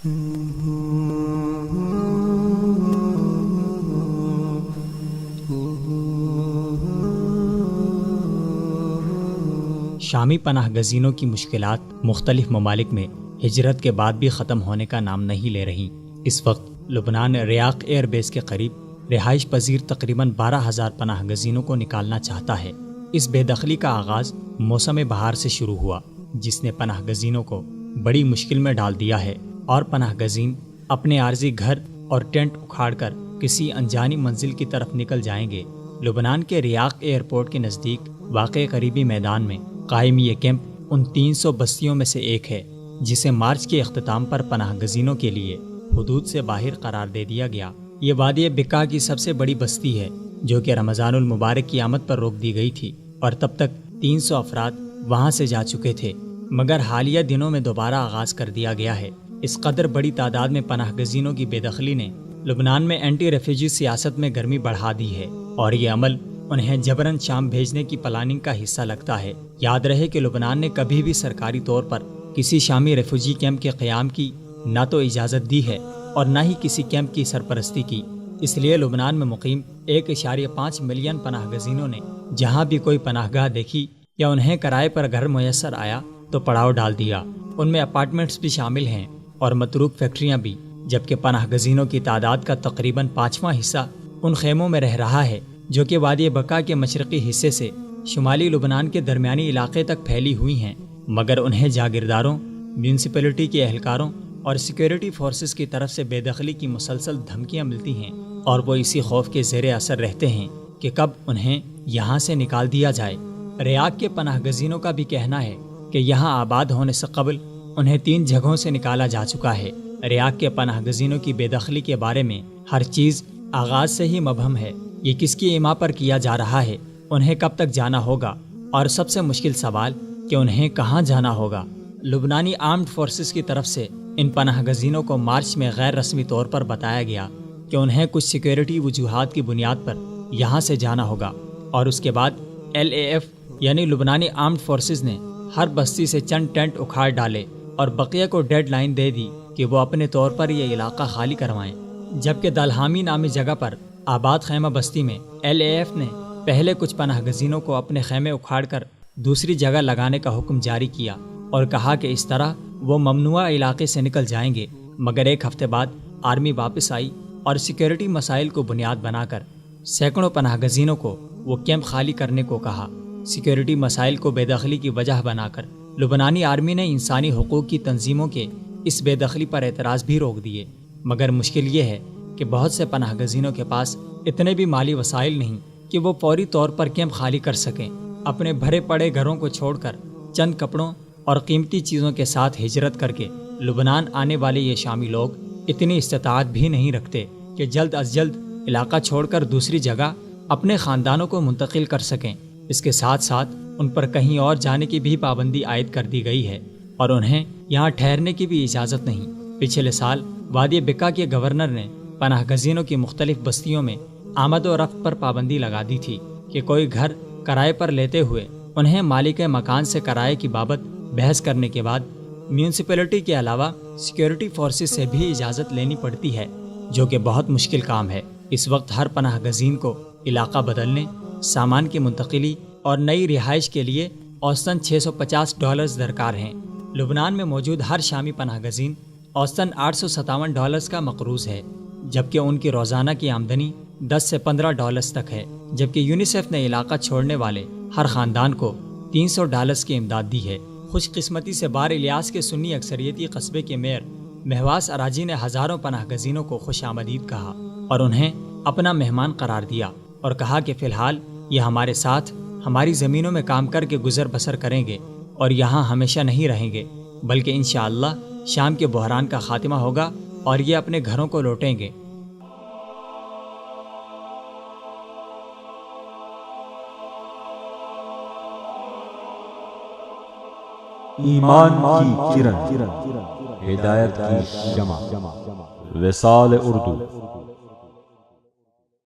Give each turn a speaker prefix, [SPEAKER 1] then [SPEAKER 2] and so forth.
[SPEAKER 1] شامی پناہ گزینوں کی مشکلات مختلف ممالک میں ہجرت کے بعد بھی ختم ہونے کا نام نہیں لے رہی۔ اس وقت لبنان ریاق ایئر بیس کے قریب رہائش پذیر تقریباً 12,000 پناہ گزینوں کو نکالنا چاہتا ہے۔ اس بے دخلی کا آغاز موسم بہار سے شروع ہوا، جس نے پناہ گزینوں کو بڑی مشکل میں ڈال دیا ہے، اور پناہ گزین اپنے عارضی گھر اور ٹینٹ اکھاڑ کر کسی انجانی منزل کی طرف نکل جائیں گے۔ لبنان کے ریاق ایئرپورٹ کے نزدیک واقع قریبی میدان میں قائم یہ کیمپ ان 300 بستیوں میں سے ایک ہے جسے مارچ کے اختتام پر پناہ گزینوں کے لیے حدود سے باہر قرار دے دیا گیا۔ یہ وادی بقا کی سب سے بڑی بستی ہے، جو کہ رمضان المبارک کی آمد پر روک دی گئی تھی، اور تب تک 300 افراد وہاں سے جا چکے تھے، مگر حالیہ دنوں میں دوبارہ آغاز کر دیا گیا ہے۔ اس قدر بڑی تعداد میں پناہ گزینوں کی بے دخلی نے لبنان میں اینٹی ریفیوجی سیاست میں گرمی بڑھا دی ہے، اور یہ عمل انہیں جبراً شام بھیجنے کی پلاننگ کا حصہ لگتا ہے۔ یاد رہے کہ لبنان نے کبھی بھی سرکاری طور پر کسی شامی ریفیوجی کیمپ کے قیام کی نہ تو اجازت دی ہے اور نہ ہی کسی کیمپ کی سرپرستی کی۔ اس لیے لبنان میں مقیم 1.5 ملین پناہ گزینوں نے جہاں بھی کوئی پناہ گاہ دیکھی یا انہیں کرائے پر گھر میسر آیا تو پڑاؤ ڈال دیا۔ ان میں اپارٹمنٹس بھی شامل ہیں اور متروک فیکٹریاں بھی، جبکہ پناہ گزینوں کی تعداد کا تقریباً 5واں حصہ ان خیموں میں رہ رہا ہے جو کہ وادی بقا کے مشرقی حصے سے شمالی لبنان کے درمیانی علاقے تک پھیلی ہوئی ہیں، مگر انہیں جاگیرداروں، میونسپلٹی کے اہلکاروں اور سیکیورٹی فورسز کی طرف سے بے دخلی کی مسلسل دھمکیاں ملتی ہیں، اور وہ اسی خوف کے زیر اثر رہتے ہیں کہ کب انہیں یہاں سے نکال دیا جائے۔ ریاق کے پناہ گزینوں کا بھی کہنا ہے کہ یہاں آباد ہونے سے قبل انہیں 3 جگہوں سے نکالا جا چکا ہے۔ ریاق کے پناہ گزینوں کی بے دخلی کے بارے میں ہر چیز آغاز سے ہی مبہم ہے۔ یہ کس کی ایما پر کیا جا رہا ہے، انہیں کب تک جانا ہوگا، اور سب سے مشکل سوال کہ انہیں کہاں جانا ہوگا۔ لبنانی آرمڈ فورسز کی طرف سے ان پناہ گزینوں کو مارچ میں غیر رسمی طور پر بتایا گیا کہ انہیں کچھ سیکیورٹی وجوہات کی بنیاد پر یہاں سے جانا ہوگا، اور اس کے بعد LAF یعنی لبنانی آرمڈ فورسز نے ہر بستی سے چند ٹینٹ اکھاڑ ڈالے اور بقیہ کو ڈیڈ لائن دے دی کہ وہ اپنے طور پر یہ علاقہ خالی کروائیں، جبکہ دلہامی نامی جگہ پر آباد خیمہ بستی میں LAF نے پہلے کچھ پناہ گزینوں کو اپنے خیمے اکھاڑ کر دوسری جگہ لگانے کا حکم جاری کیا اور کہا کہ اس طرح وہ ممنوعہ علاقے سے نکل جائیں گے، مگر 1 ہفتے بعد آرمی واپس آئی اور سیکیورٹی مسائل کو بنیاد بنا کر سینکڑوں پناہ گزینوں کو وہ کیمپ خالی کرنے کو کہا۔ سیکیورٹی مسائل کو بے دخلی کی وجہ بنا کر لبنانی آرمی نے انسانی حقوق کی تنظیموں کے اس بے دخلی پر اعتراض بھی روک دیے، مگر مشکل یہ ہے کہ بہت سے پناہ گزینوں کے پاس اتنے بھی مالی وسائل نہیں کہ وہ فوری طور پر کیمپ خالی کر سکیں۔ اپنے بھرے پڑے گھروں کو چھوڑ کر چند کپڑوں اور قیمتی چیزوں کے ساتھ ہجرت کر کے لبنان آنے والے یہ شامی لوگ اتنی استطاعت بھی نہیں رکھتے کہ جلد از جلد علاقہ چھوڑ کر دوسری جگہ اپنے خاندانوں کو منتقل کر سکیں۔ اس کے ساتھ ساتھ ان پر کہیں اور جانے کی بھی پابندی عائد کر دی گئی ہے، اور انہیں یہاں ٹھہرنے کی بھی اجازت نہیں۔ پچھلے سال وادی بقا کے گورنر نے پناہ گزینوں کی مختلف بستیوں میں آمد و رفت پر پابندی لگا دی تھی کہ کوئی گھر کرائے پر لیتے ہوئے انہیں مالک مکان سے کرائے کی بابت بحث کرنے کے بعد میونسپلٹی کے علاوہ سیکیورٹی فورسز سے بھی اجازت لینی پڑتی ہے، جو کہ بہت مشکل کام ہے۔ اس وقت ہر پناہ گزین کو علاقہ بدلنے، سامان کی منتقلی اور نئی رہائش کے لیے اوسطاً $650 درکار ہیں۔ لبنان میں موجود ہر شامی پناہ گزین اوسطاً $857 کا مقروض ہے، جبکہ ان کی روزانہ کی آمدنی $10 سے $15 تک ہے، جبکہ یونیسیف نے علاقہ چھوڑنے والے ہر خاندان کو $300 کی امداد دی ہے۔ خوش قسمتی سے بار الیاس کے سنی اکثریتی قصبے کے میئر مہواس اراجی نے ہزاروں پناہ گزینوں کو خوش آمدید کہا اور انہیں اپنا مہمان قرار دیا، اور کہا کہ فی الحال یہ ہمارے ساتھ ہماری زمینوں میں کام کر کے گزر بسر کریں گے اور یہاں ہمیشہ نہیں رہیں گے، بلکہ انشاءاللہ شام کے بحران کا خاتمہ ہوگا اور یہ اپنے گھروں کو لوٹیں گے۔
[SPEAKER 2] ایمان کی کرن، ہدایت کی شمع، وصال اردو۔